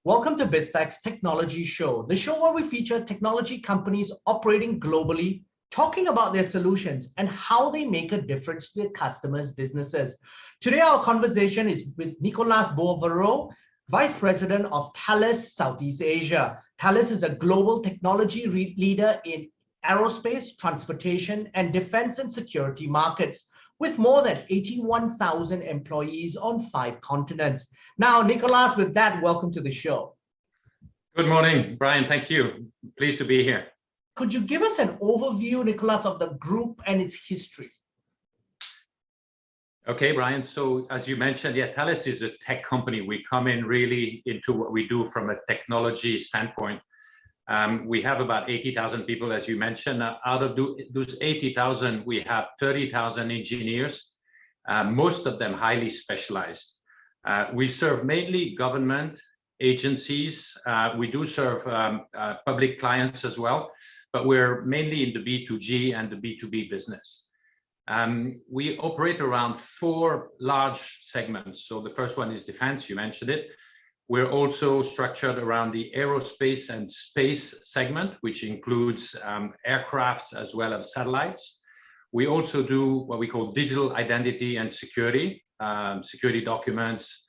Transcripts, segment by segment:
Welcome to BizTech's Technology Show, the show where we feature technology companies operating globally, talking about their solutions and how they make a difference to their customers' businesses. Today, our conversation is with Nicolas Bouverot, Vice President of Thales Southeast Asia. Thales is a global technology leader in aerospace, transportation, and defense and security markets, with more than 81,000 employees on 5 continents. Now, Nicolas, with that, welcome to the show. Good morning, Brian. Thank you. Pleased to be here. Could you give us an overview, Nicolas, of the group and its history? Okay, Brian. So as you mentioned, Thales is a tech company. We come in really into what we do from a technology standpoint. We have about 80,000 people, as you mentioned. Out of those 80,000, we have 30,000 engineers, most of them highly specialized. We serve mainly government agencies. We do serve public clients as well, but we're mainly in the B2G and the B2B business. We operate around 4 large segments. So the first one is defense, you mentioned it. We're also structured around the aerospace and space segment, which includes aircrafts as well as satellites. We also do what we call digital identity and security, security documents,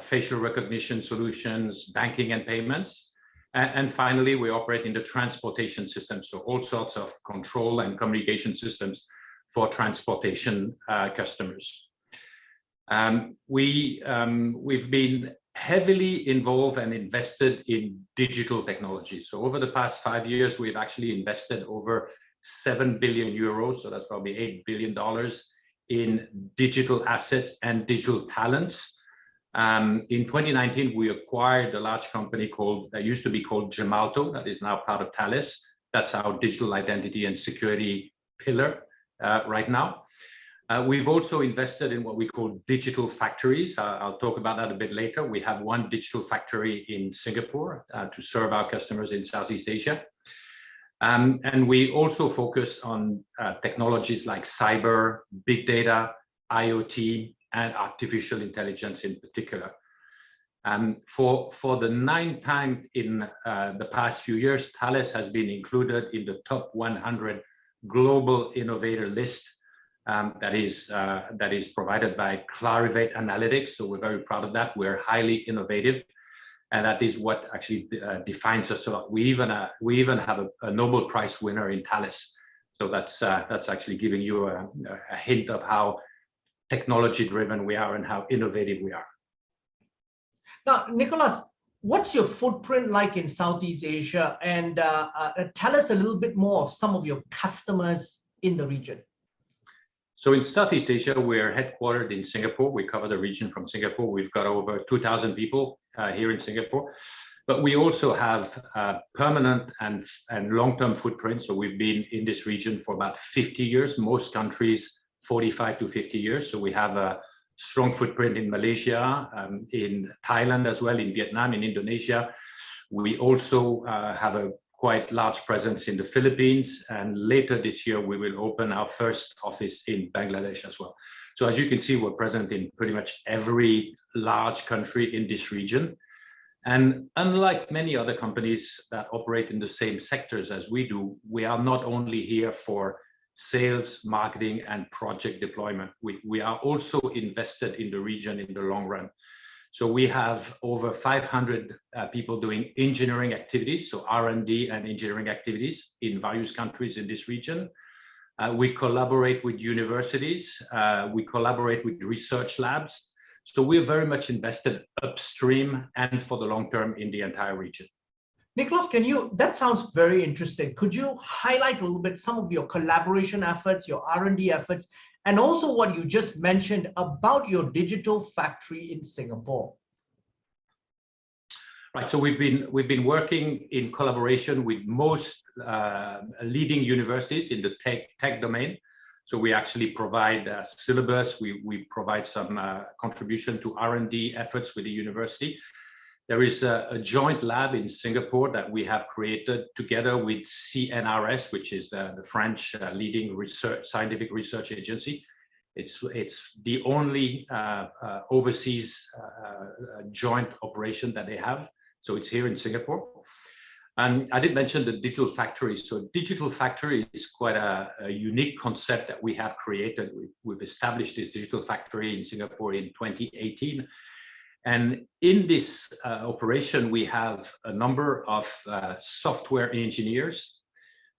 facial recognition solutions, banking and payments. And finally, we operate in the transportation system, so all sorts of control and communication systems for transportation customers. We've been heavily involved and invested in digital technology. So over the past 5 years, we've actually invested over 7 billion euros, so that's probably $8 billion in digital assets and digital talents. In 2019, we acquired a large company that used to be called Gemalto, that is now part of Thales. That's our digital identity and security pillar right now. We've also invested in what we call digital factories. I'll talk about that a bit later. We have 1 digital factory in Singapore to serve our customers in Southeast Asia. And we also focus on technologies like cyber, big data, IoT, and artificial intelligence in particular. For the 9th time in the past few years, Thales has been included in the top 100 global innovator list that is provided by Clarivate Analytics. So we're very proud of that. We're highly innovative, and that is what actually defines us a lot. We even have a Nobel Prize winner in Thales. So that's actually giving you a hint of how technology driven we are and how innovative we are. Now, Nicolas, what's your footprint like in Southeast Asia? And tell us a little bit more of some of your customers in the region. So in Southeast Asia, we're headquartered in Singapore. We cover the region from Singapore. We've got over 2,000 people here in Singapore. But we also have permanent and long-term footprints. So we've been in this region for about 50 years, most countries 45 to 50 years. So we have a strong footprint in Malaysia, in Thailand as well, in Vietnam, in Indonesia. We also have a quite large presence in the Philippines, and later this year we will open our first office in Bangladesh as well. So as you can see, we're present in pretty much every large country in this region. And unlike many other companies that operate in the same sectors as we do, we are not only here for sales, marketing, and project deployment. We are also invested in the region in the long run. So we have over 500 people doing engineering activities, so R&D and engineering activities in various countries in this region. We collaborate with universities. We collaborate with research labs. So we're very much invested upstream and for the long term in the entire region. Nicolas, that sounds very interesting. Could you highlight a little bit some of your collaboration efforts, your R&D efforts, and also what you just mentioned about your digital factory in Singapore? Right. So we've been working in collaboration with most leading universities in the tech domain. So we actually provide syllabus. We provide some contribution to R&D efforts with the university. There is a joint lab in Singapore that we have created together with CNRS, which is the French leading scientific research agency. It's the only overseas joint operation that they have. So it's here in Singapore. And I did mention the digital factory. So digital factory is quite a unique concept that we have created. We've established this digital factory in Singapore in 2018. And in this operation, we have a number of software engineers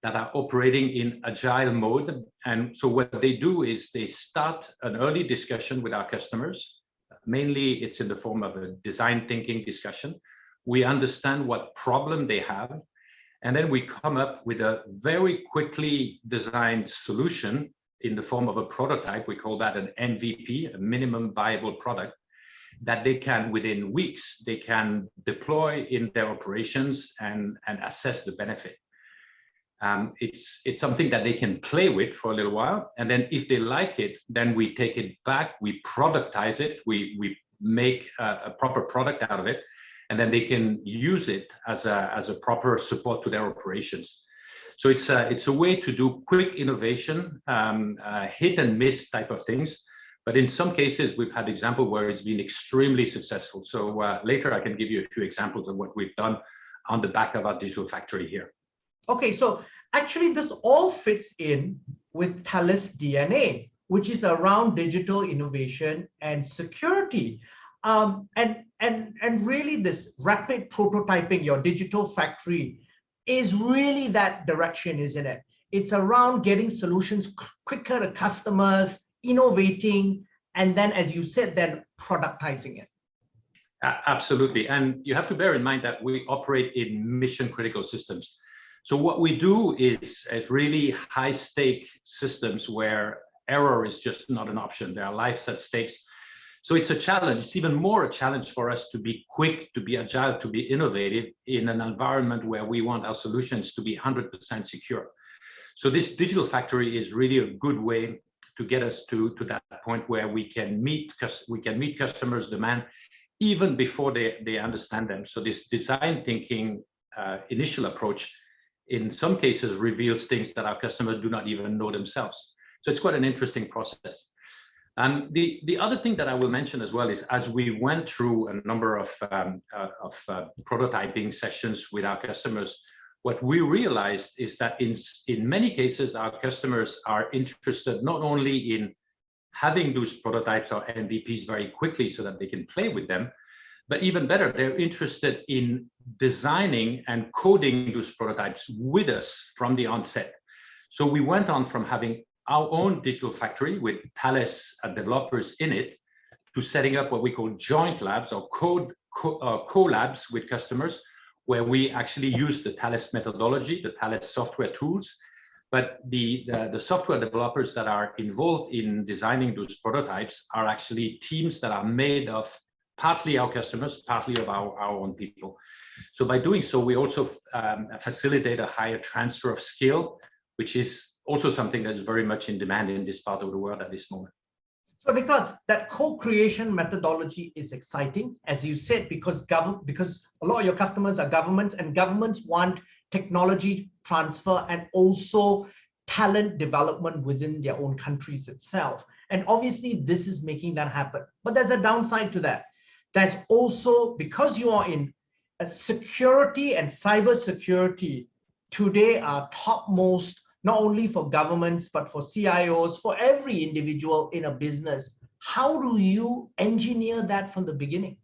that are operating in agile mode. And so what they do is they start an early discussion with our customers. Mainly it's in the form of a design thinking discussion. We understand what problem they have, and then we come up with a very quickly designed solution in the form of a prototype. We call that an MVP, a minimum viable product, that they can, within weeks, they can deploy in their operations and assess the benefit. It's something that they can play with for a little while, and then if they like it, then we take it back, we productize it, we make a proper product out of it, and then they can use it as a proper support to their operations. So it's a way to do quick innovation, hit and miss type of things. But in some cases, we've had examples where it's been extremely successful. So later I can give you a few examples of what we've done on the back of our digital factory here. Okay, so actually this all fits in with Thales DNA, which is around digital innovation and security. And really this rapid prototyping, your digital factory, is really that direction, isn't it? It's around getting solutions quicker to customers, innovating, and then, as you said, then productizing it. Absolutely. And you have to bear in mind that we operate in mission critical systems. So what we do is really high stake systems where error is just not an option. There are lives at stakes. So it's a challenge. It's even more a challenge for us to be quick, to be agile, to be innovative in an environment where we want our solutions to be 100% secure. So this digital factory is really a good way to get us to that point where we can meet customers' demand even before they understand them. So this design thinking initial approach in some cases reveals things that our customers do not even know themselves. So it's quite an interesting process. And the other thing that I will mention as well is, as we went through a number of prototyping sessions with our customers, what we realized is that in many cases, our customers are interested not only in having those prototypes or MVPs very quickly so that they can play with them, but even better, they're interested in designing and coding those prototypes with us from the onset. So we went on from having our own digital factory with Thales developers in it to setting up what we call joint labs or co-labs with customers, where we actually use the Thales methodology, the Thales software tools, but the software developers that are involved in designing those prototypes are actually teams that are made of partly our customers, partly of our own people. So by doing so, we also facilitate a higher transfer of skill, which is also something that is very much in demand in this part of the world at this moment. So because that co-creation methodology is exciting, as you said, because a lot of your customers are governments, and governments want technology transfer and also talent development within their own countries itself. And obviously this is making that happen. But there's a downside to that. There's also, because you are in security and cybersecurity today are topmost, not only for governments, but for CIOs, for every individual in a business. How do you engineer that from the beginning?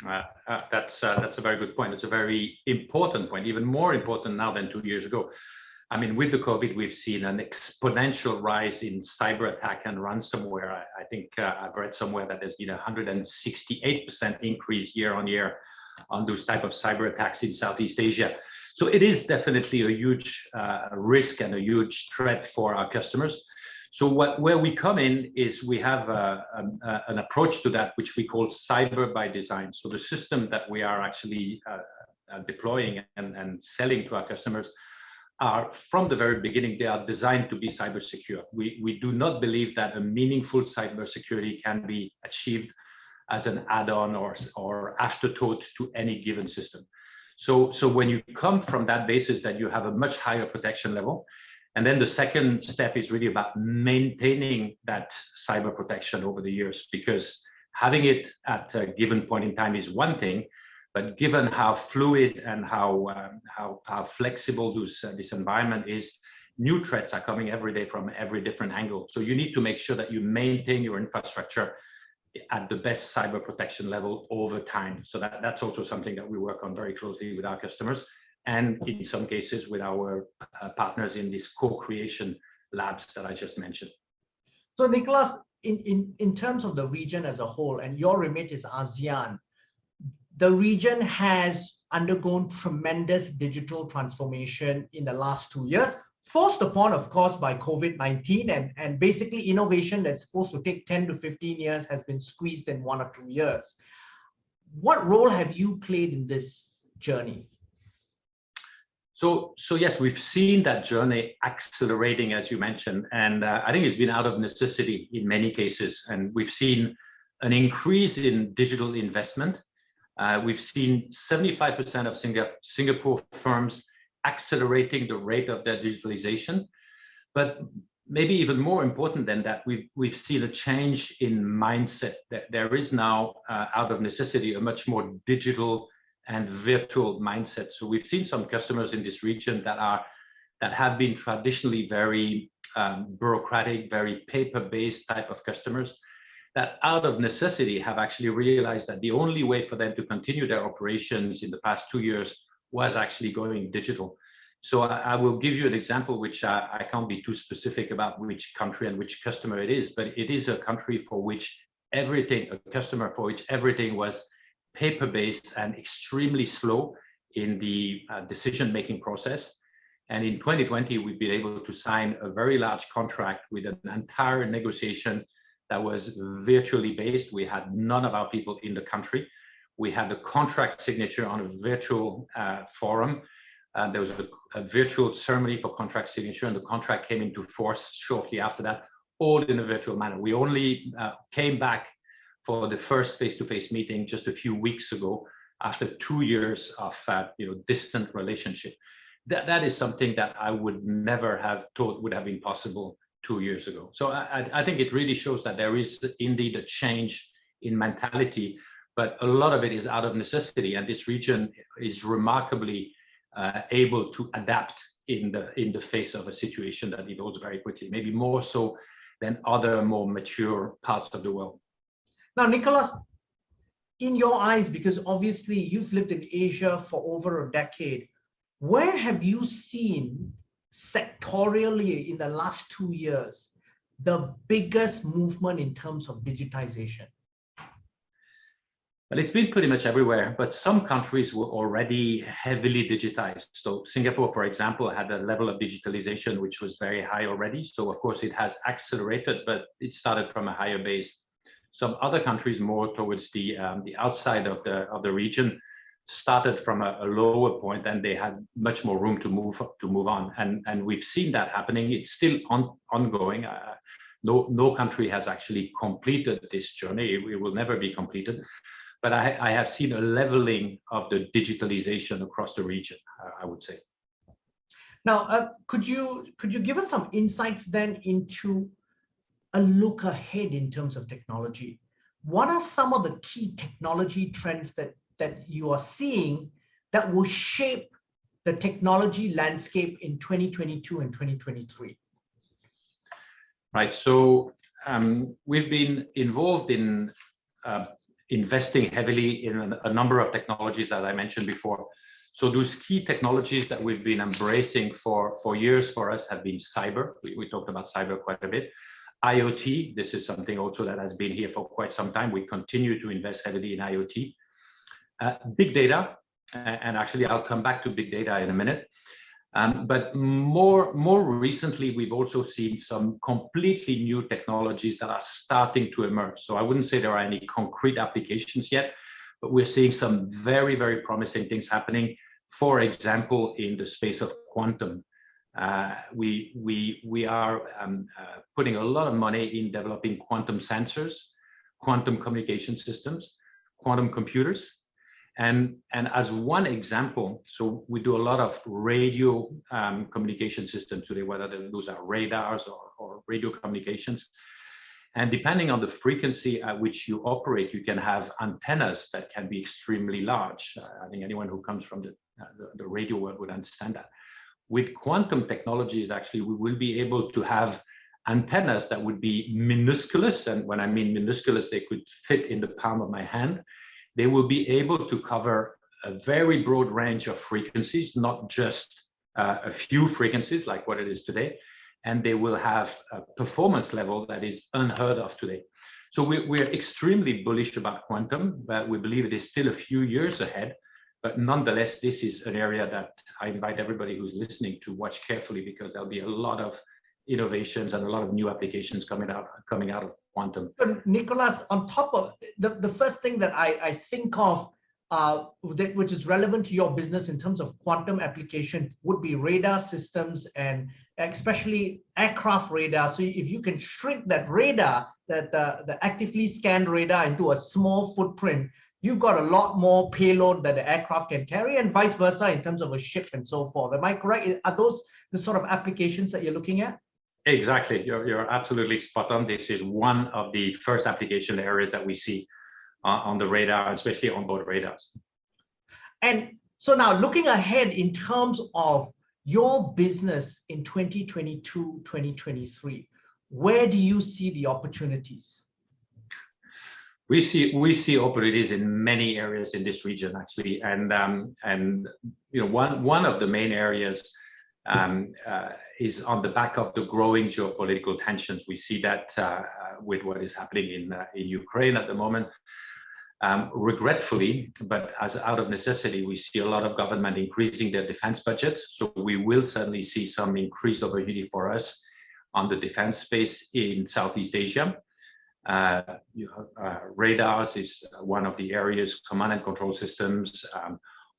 That's a very good point. It's a very important point, even more important now than 2 years ago. I mean, with the COVID, we've seen an exponential rise in cyber attack and ransomware. I think I've read somewhere that there's been a 168% increase year on year on those type of cyber attacks in Southeast Asia. So it is definitely a huge risk and a huge threat for our customers. So where we come in is we have an approach to that, which we call cyber by design. So the system that we are actually deploying and selling to our customers are, from the very beginning, they are designed to be cyber secure. We do not believe that a meaningful cybersecurity can be achieved as an add-on or afterthought to any given system. So when you come from that basis, that you have a much higher protection level, and then the second step is really about maintaining that cyber protection over the years, because having it at a given point in time is one thing, But given how fluid and how flexible this environment is, new threats are coming every day from every different angle. So you need to make sure that you maintain your infrastructure at the best cyber protection level over time. So that's also something that we work on very closely with our customers, and in some cases with our partners in these co-creation labs that I just mentioned. So Nicolas, in terms of the region as a whole, and your remit is ASEAN, the region has undergone tremendous digital transformation in the last 2 years, forced upon, of course, by COVID-19, and basically innovation that's supposed to take 10 to 15 years has been squeezed in 1 or 2 years. What role have you played in this journey? So yes, we've seen that journey accelerating, as you mentioned, and I think it's been out of necessity in many cases. And we've seen an increase in digital investment. We've seen 75% of Singapore firms accelerating the rate of their digitalization. But maybe even more important than that, we've seen a change in mindset, that there is now, out of necessity, a much more digital and virtual mindset. So we've seen some customers in this region that have been traditionally very bureaucratic, very paper-based type of customers, that out of necessity have actually realized that the only way for them to continue their operations in the past 2 years was actually going digital. So I will give you an example, which I can't be too specific about which country and which customer it is, but it is a country for which a customer for which everything was paper-based and extremely slow in the decision-making process. And in 2020, we've been able to sign a very large contract with an entire negotiation that was virtually based. We had none of our people in the country. We had a contract signature on a virtual forum. There was a virtual ceremony for contract signature, and the contract came into force shortly after that, all in a virtual manner. We only came back for the first face-to-face meeting just a few weeks ago, after 2 years of distant relationship. That is something that I would never have thought would have been possible 2 years ago. So I think it really shows that there is indeed a change in mentality, but a lot of it is out of necessity, and this region is remarkably able to adapt in the face of a situation that evolves very quickly, maybe more so than other more mature parts of the world. Now, Nicolas, in your eyes, because obviously you've lived in Asia for over a decade, where have you seen sectorially in the last 2 years the biggest movement in terms of digitization? Well, it's been pretty much everywhere, but some countries were already heavily digitized. So Singapore, for example, had a level of digitalization which was very high already. So of course it has accelerated, but it started from a higher base. Some other countries more towards the outside of the region started from a lower point, and they had much more room to move on. And we've seen that happening. It's still ongoing. No country has actually completed this journey. It will never be completed. But I have seen a leveling of the digitalization across the region, I would say. Now, could you give us some insights then into a look ahead in terms of technology? What are some of the key technology trends that you are seeing that will shape the technology landscape in 2022 and 2023? Right. So we've been involved in investing heavily in a number of technologies, as I mentioned before. So those key technologies that we've been embracing for years for us have been cyber. We talked about cyber quite a bit. IoT, this is something also that has been here for quite some time. We continue to invest heavily in IoT. Big data, and actually I'll come back to big data in a minute. But more recently, we've also seen some completely new technologies that are starting to emerge. So I wouldn't say there are any concrete applications yet, but we're seeing some very, very promising things happening. For example, in the space of quantum. We are putting a lot of money in developing quantum sensors, quantum communication systems, quantum computers. And as one example, so we do a lot of radio communication systems today, whether those are radars or radio communications. And depending on the frequency at which you operate, you can have antennas that can be extremely large. I think anyone who comes from the radio world would understand that. With quantum technologies, actually, we will be able to have antennas that would be minusculous. And when I mean minusculous, they could fit in the palm of my hand. They will be able to cover a very broad range of frequencies, not just a few frequencies like what it is today. And they will have a performance level that is unheard of today. So we're extremely bullish about quantum, but we believe it is still a few years ahead. But nonetheless, this is an area that I invite everybody who's listening to watch carefully, because there'll be a lot of innovations and a lot of new applications coming out of quantum. But Nicolas, on top of the first thing that I think of, which is relevant to your business in terms of quantum application, would be radar systems, and especially aircraft radar. So if you can shrink that radar, the actively scanned radar, into a small footprint, you've got a lot more payload that the aircraft can carry, and vice versa in terms of a ship and so forth. Am I correct? Are those the sort of applications that you're looking at? Exactly. You're absolutely spot on. This is one of the first application areas that we see on the radar, especially on board radars. And so now looking ahead in terms of your business in 2022, 2023, where do you see the opportunities? We see opportunities in many areas in this region, actually, and one of the main areas is on the back of the growing geopolitical tensions. We see that with what is happening in Ukraine at the moment. Regretfully, but as out of necessity, we see a lot of government increasing their defense budgets. So we will certainly see some increased opportunity for us on the defense space in Southeast Asia. Radars is one of the areas, command and control systems,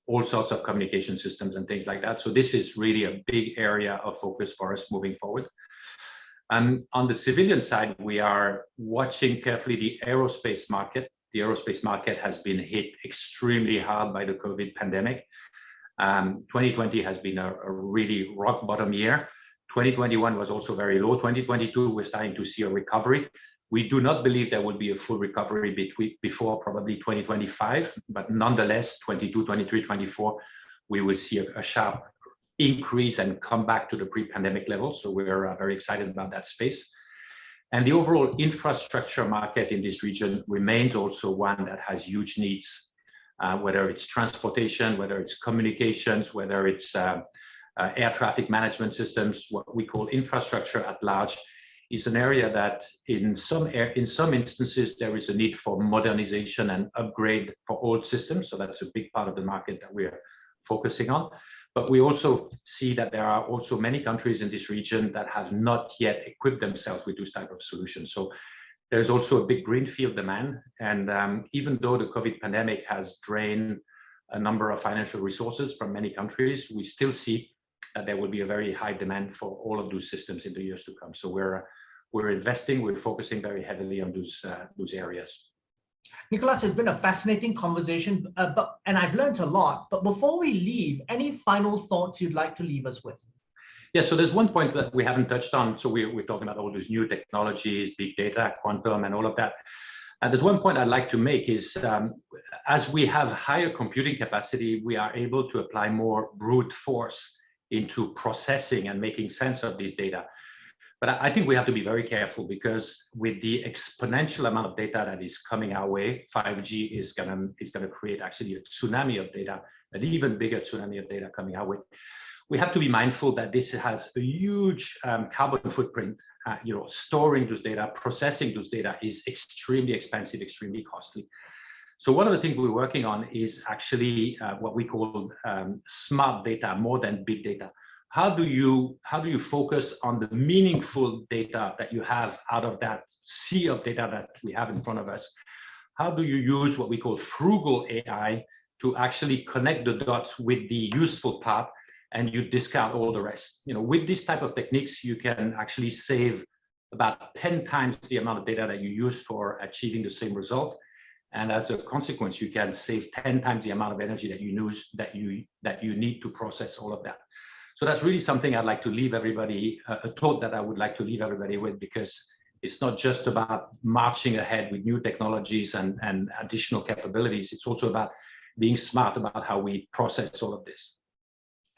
all sorts of communication systems and things like that. So this is really a big area of focus for us moving forward. On the civilian side, we are watching carefully the aerospace market. The aerospace market has been hit extremely hard by the COVID pandemic. 2020 has been a really rock bottom year. 2021 was also very low. 2022, we're starting to see a recovery. We do not believe there will be a full recovery before probably 2025, but nonetheless, 22, 23, 24, we will see a sharp increase and come back to the pre-pandemic level. So we're very excited about that space. And the overall infrastructure market in this region remains also one that has huge needs, whether it's transportation, whether it's communications, whether it's air traffic management systems. What we call infrastructure at large is an area that in some instances there is a need for modernization and upgrade for old systems. So that's a big part of the market that we're focusing on. But we also see that there are also many countries in this region that have not yet equipped themselves with this type of solutions. So there's also a big greenfield demand. And even though the COVID pandemic has drained a number of financial resources from many countries, we still see that there will be a very high demand for all of those systems in the years to come. So we're investing, we're focusing very heavily on those areas. Nicolas, it's been a fascinating conversation, and I've learned a lot. But before we leave, any final thoughts you'd like to leave us with? Yeah, so there's one point that we haven't touched on. So we're talking about all those new technologies, big data, quantum, and all of that. And there's one point I'd like to make is, as we have higher computing capacity, we are able to apply more brute force into processing and making sense of these data. But I think we have to be very careful, because with the exponential amount of data that is coming our way, 5G is gonna create actually a tsunami of data, an even bigger tsunami of data coming our way. We have to be mindful that this has a huge carbon footprint. Storing those data, processing those data is extremely expensive, extremely costly. So one of the things we're working on is actually what we call smart data, more than big data. How do you focus on the meaningful data that you have out of that sea of data that we have in front of us? How do you use what we call frugal AI to actually connect the dots with the useful part, and you discard all the rest? With this type of techniques, you can actually save about 10 times the amount of data that you use for achieving the same result. And as a consequence, you can save 10 times the amount of energy that you use, that you need to process all of that. So that's really something I'd like to leave everybody, a thought that I would like to leave everybody with, because It's not just about marching ahead with new technologies and additional capabilities. It's also about being smart about how we process all of this.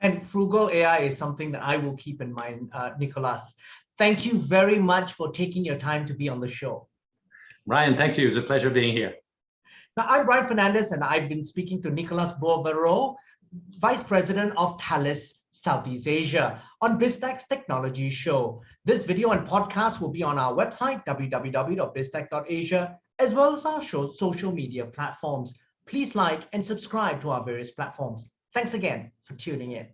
And frugal AI is something that I will keep in mind, Nicolas. Thank you very much for taking your time to be on the show. Ryan, thank you. It's a pleasure being here. Now, I'm Ryan Fernandez, and I've been speaking to Nicolas Bouverot, Vice President of Thales Southeast Asia, on BizTech's Technology Show. This video and podcast will be on our website, www.biztech.asia, as well as our social media platforms. Please like and subscribe to our various platforms. Thanks again for tuning in.